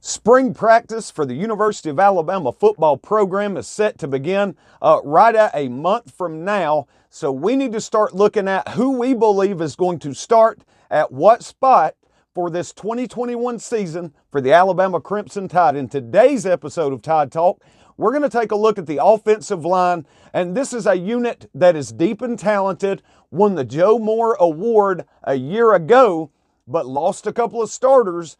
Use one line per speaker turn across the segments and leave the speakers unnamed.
Spring practice for the University of Alabama football program is set to begin right at a month from now. So we need to start looking at who we believe is going to start at what spot for this 2021 season for the Alabama Crimson Tide. In today's episode of Tide Talk, we're going to take a look at the offensive line, and this is a unit that is deep and talented, won the Joe Moore Award a year ago, but lost a couple of starters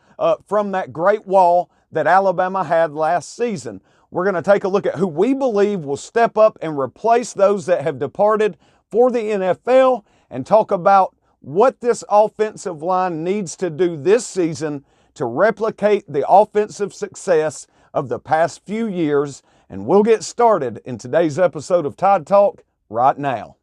from that great wall that Alabama had last season. We're going to take a look at who we believe will step up and replace those that have departed for the NFL and talk about what this offensive line needs to do this season to replicate the offensive success of the past few years. And we'll get started in today's episode of Tide Talk right now.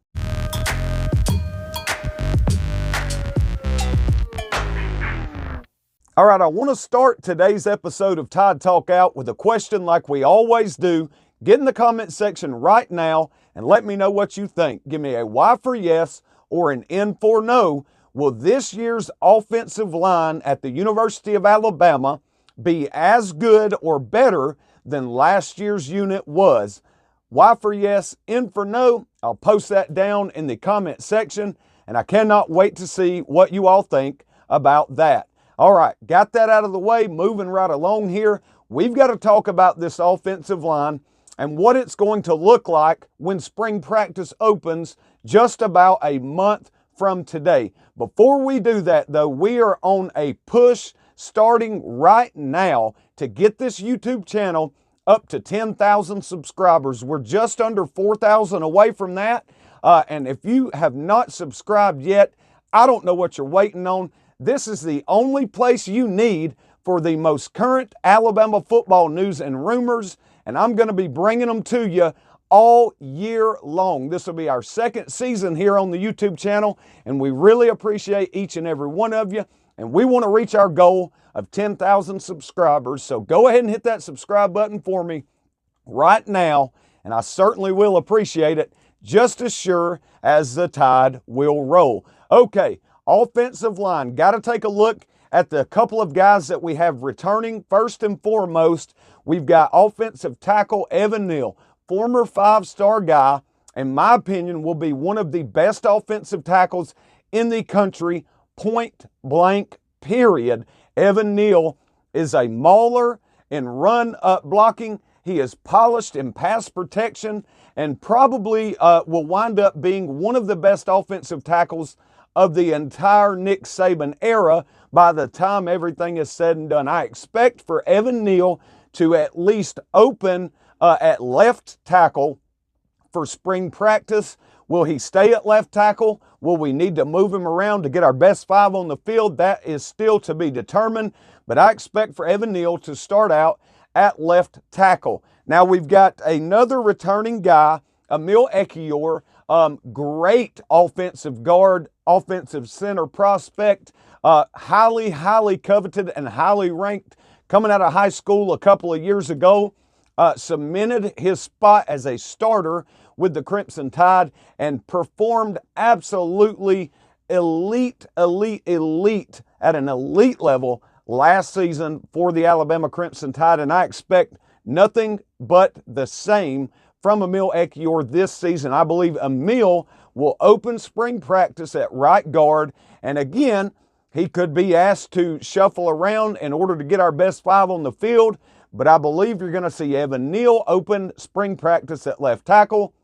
All right, I want to start today's episode of Tide Talk out with a question like we always do. Get in the comment section right now and let me know what you think. Give me a Y for yes or an N for no. Will this year's offensive line at the University of Alabama be as good or better than last year's unit was? Y for yes, N for no. I'll post that down in the comment section, and I cannot wait to see what you all think about that. All right, got that out of the way, moving right along here. We've got to talk about this offensive line and what it's going to look like when spring practice opens just about a month from today. Before we do that, though, we are on a push starting right now to get this YouTube channel up to 10,000 subscribers. We're just under 4,000 away from that. And if you have not subscribed yet, I don't know what you're waiting on. This is the only place you need for the most current Alabama football news and rumors, and I'm going to be bringing them to you all year long. This will be our second season here on the YouTube channel, and we really appreciate each and every one of you, and we want to reach our goal of 10,000 subscribers, so go ahead and hit that subscribe button for me right now, and I certainly will appreciate it, just as sure as the tide will roll. Okay. Offensive line, got to take a look at the couple of guys that we have returning. First and foremost, we've got offensive tackle Evan Neal, former five-star guy, in my opinion, will be one of the best offensive tackles in the country, point blank, period. Evan Neal is a mauler in run blocking. He is polished in pass protection and probably will wind up being one of the best offensive tackles of the entire Nick Saban era by the time everything is said and done. I expect for Evan Neal to at least open at left tackle for spring practice. Will he stay at left tackle? Will we need to move him around to get our best five on the field? That is still to be determined, but I expect for Evan Neal to start out at left tackle. Now we've got another returning guy, Emil Ekeor, great offensive guard, offensive center prospect, highly coveted and highly ranked coming out of high school a couple of years ago, cemented his spot as a starter with the Crimson Tide and performed absolutely elite at an elite level last season for the Alabama Crimson Tide, and I expect nothing but the same from Emil Ekeor this season. I believe Emil will open spring practice at right guard, and again, he could be asked to shuffle around in order to get our best five on the field, but I believe you're going to see Evan Neal open spring practice at left tackle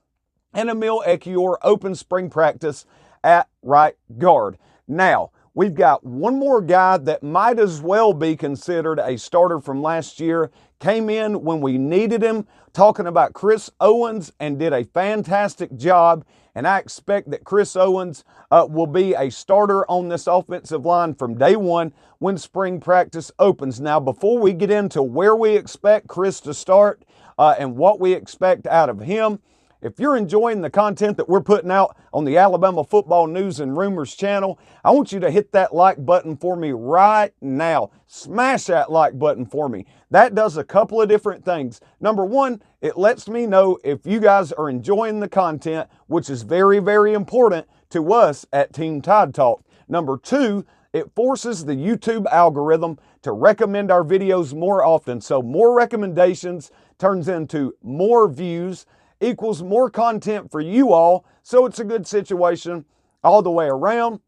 and Emil Ekeor open spring practice at right guard. Now, we've got one more guy that might as well be considered a starter from last year. Came in when we needed him, talking about Chris Owens, and did a fantastic job. And I expect that Chris Owens will be a starter on this offensive line from day one when spring practice opens. Now, before we get into where we expect Chris to start and what we expect out of him, if you're enjoying the content that we're putting out on the Alabama Football News and Rumors channel, I want you to hit that like button for me right now. Smash that like button for me. That does a couple of different things. Number one, it lets me know if you guys are enjoying the content, which is very important to us at Team Tide Talk. Number two, it forces the YouTube algorithm to recommend our videos more often. So more recommendations turns into more views, equals more content for you all. So it's a good situation all the way around.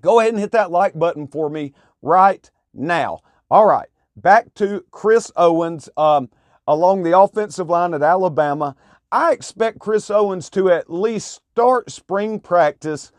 Go ahead and hit that like button for me right now. All right, back to Chris Owens along the offensive line at Alabama. I expect Chris Owens to at least start spring practice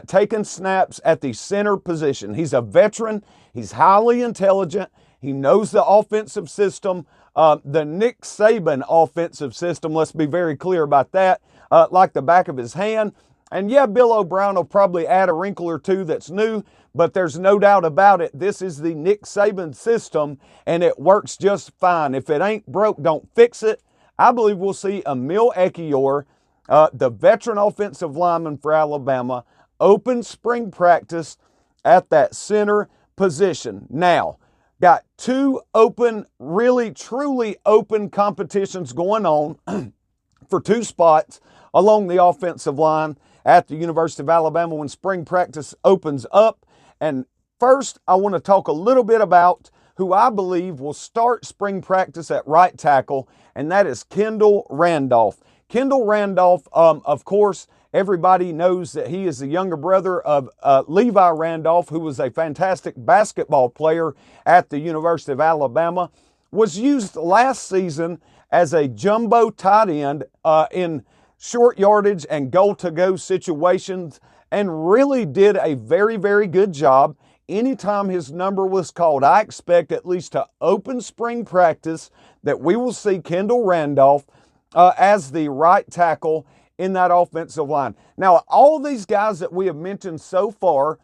taking snaps at the center position. He's a veteran. He's highly intelligent. He knows the offensive system, the Nick Saban offensive system. Let's be very clear about that, like the back of his hand. And yeah, Bill O'Brien will probably add a wrinkle or two that's new, but there's no doubt about it. This is the Nick Saban system, and it works just fine. If it ain't broke, don't fix it. I believe we'll see Emil Ekeor, the veteran offensive lineman for Alabama, open spring practice at that center position. Now, got two open, really, truly open competitions going on for two spots along the offensive line at the University of Alabama when spring practice opens up. And first, I want to talk a little bit about who I believe will start spring practice at right tackle, and that is Kendall Randolph. Kendall Randolph, of course, everybody knows that he is the younger brother of Levi Randolph, who was a fantastic basketball player at the University of Alabama, was used last season as a jumbo tight end in short yardage and goal-to-go situations, and really did a very, very good job. Anytime his number was called, I expect at least to open spring practice that we will see Kendall Randolph as the right tackle in that offensive line. Now, all these guys that we have mentioned so far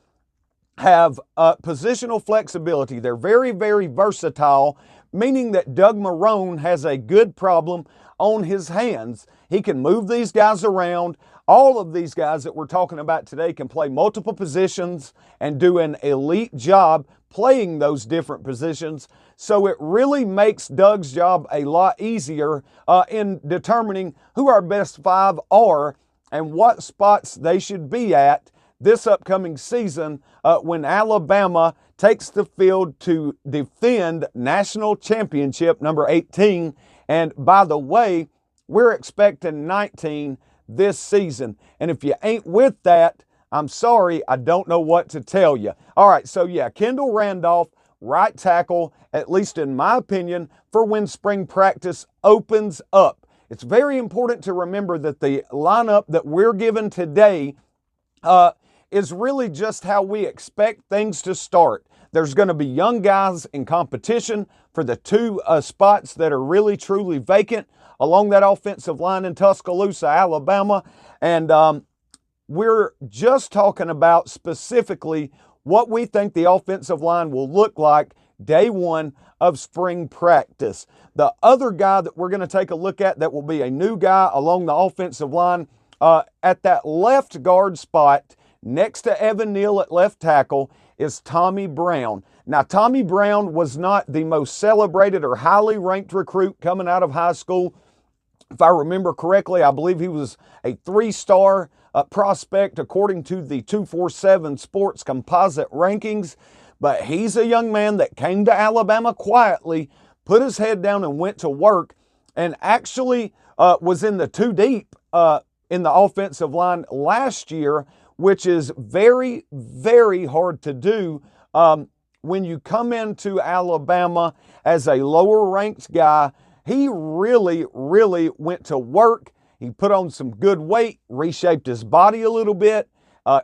have positional flexibility. They're very, very versatile, meaning that Doug Marrone has a good problem on his hands. He can move these guys around. All of these guys that we're talking about today can play multiple positions and do an elite job playing those different positions. So it really makes Doug's job a lot easier in determining who our best five are and what spots they should be at this upcoming season when Alabama takes the field to defend national championship number 18. And by the way, we're expecting 19 this season. And if you ain't with that, I'm sorry, I don't know what to tell you. All right, so yeah, Kendall Randolph, right tackle, at least in my opinion, for when spring practice opens up. It's very important to remember that the lineup that we're given today is really just how we expect things to start. There's going to be young guys in competition for the two spots that are really, truly vacant along that offensive line in Tuscaloosa, Alabama. And we're just talking about specifically what we think the offensive line will look like day one of spring practice. The other guy that we're going to take a look at that will be a new guy along the offensive line at that left guard spot next to Neal at left tackle is Tommy Brown. Now, Tommy Brown was not the most celebrated or highly ranked recruit coming out of high school. If I remember correctly, I believe he was a 3-star prospect according to the 247 Sports Composite rankings. But he's a young man that came to Alabama quietly, put his head down and went to work, and actually was in the 2 deep in the offensive line last year, which is very, very hard to do when you come into Alabama as a lower ranked guy. He really, really went to work. He put on some good weight, reshaped his body a little bit,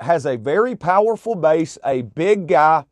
has a very powerful base, a big guy,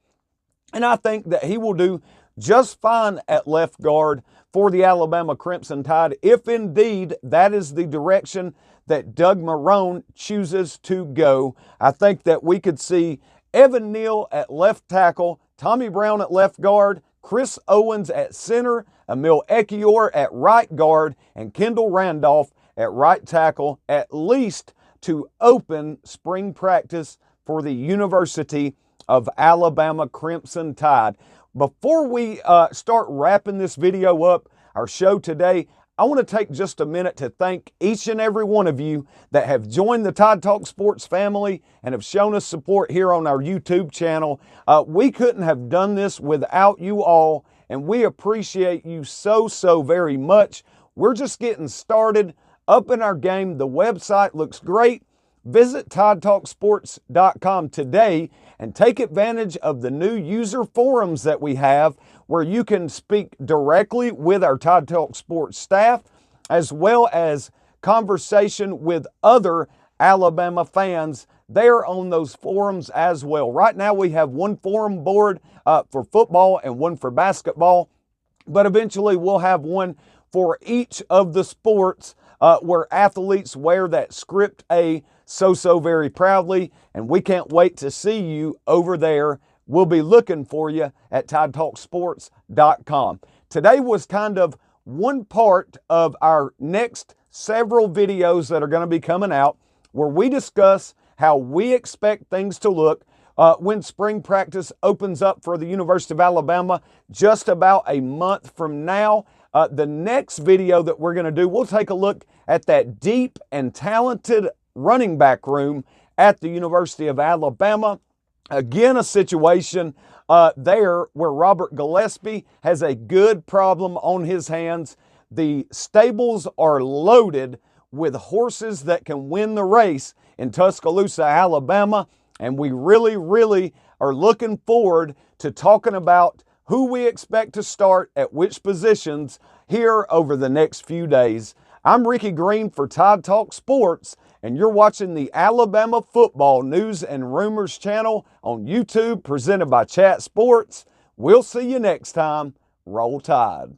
and I think that he will do just fine at left guard for the Alabama Crimson Tide, if indeed that is the direction that Doug Marrone chooses to go. I think that we could see Neal at left tackle, Tommy Brown at left guard, Chris Owens at center, Emil Ekeor at right guard, and Kendall Randolph at right tackle, at least to open spring practice for the University of Alabama Crimson Tide. Before we start wrapping this video up, our show today, I want to take just a minute to thank each and every one of you that have joined the Tide Talk Sports family and have shown us support here on our YouTube channel. We couldn't have done this without you all, and we appreciate you so very much. We're just getting started, up in our game. The website looks great. Visit TideTalkSports.com today and take advantage of the new user forums that we have, where you can speak directly with our Tide Talk Sports staff, as well as conversation with other Alabama fans there on those forums as well. Right now we have one forum board for football and one for basketball, but eventually we'll have one for each of the sports where athletes wear that script A so very proudly, and we can't wait to see you over there. We'll be looking for you at TideTalkSports.com. Today was kind of one part of our next several videos that are going to be coming out, where we discuss how we expect things to look when spring practice opens up for the University of Alabama just about a month from now. The next video that we're going to do, we'll take a look at that deep and talented running back room at the University of Alabama. Again, a situation there where Robert Gillespie has a good problem on his hands. The stables are loaded with horses that can win the race in Tuscaloosa, Alabama, and we really are looking forward to talking about who we expect to start at which positions here over the next few days. I'm Ricky Green for Tide Talk Sports, and you're watching the Alabama Football News and Rumors channel on YouTube, presented by Chat Sports. We'll see you next time. Roll Tide.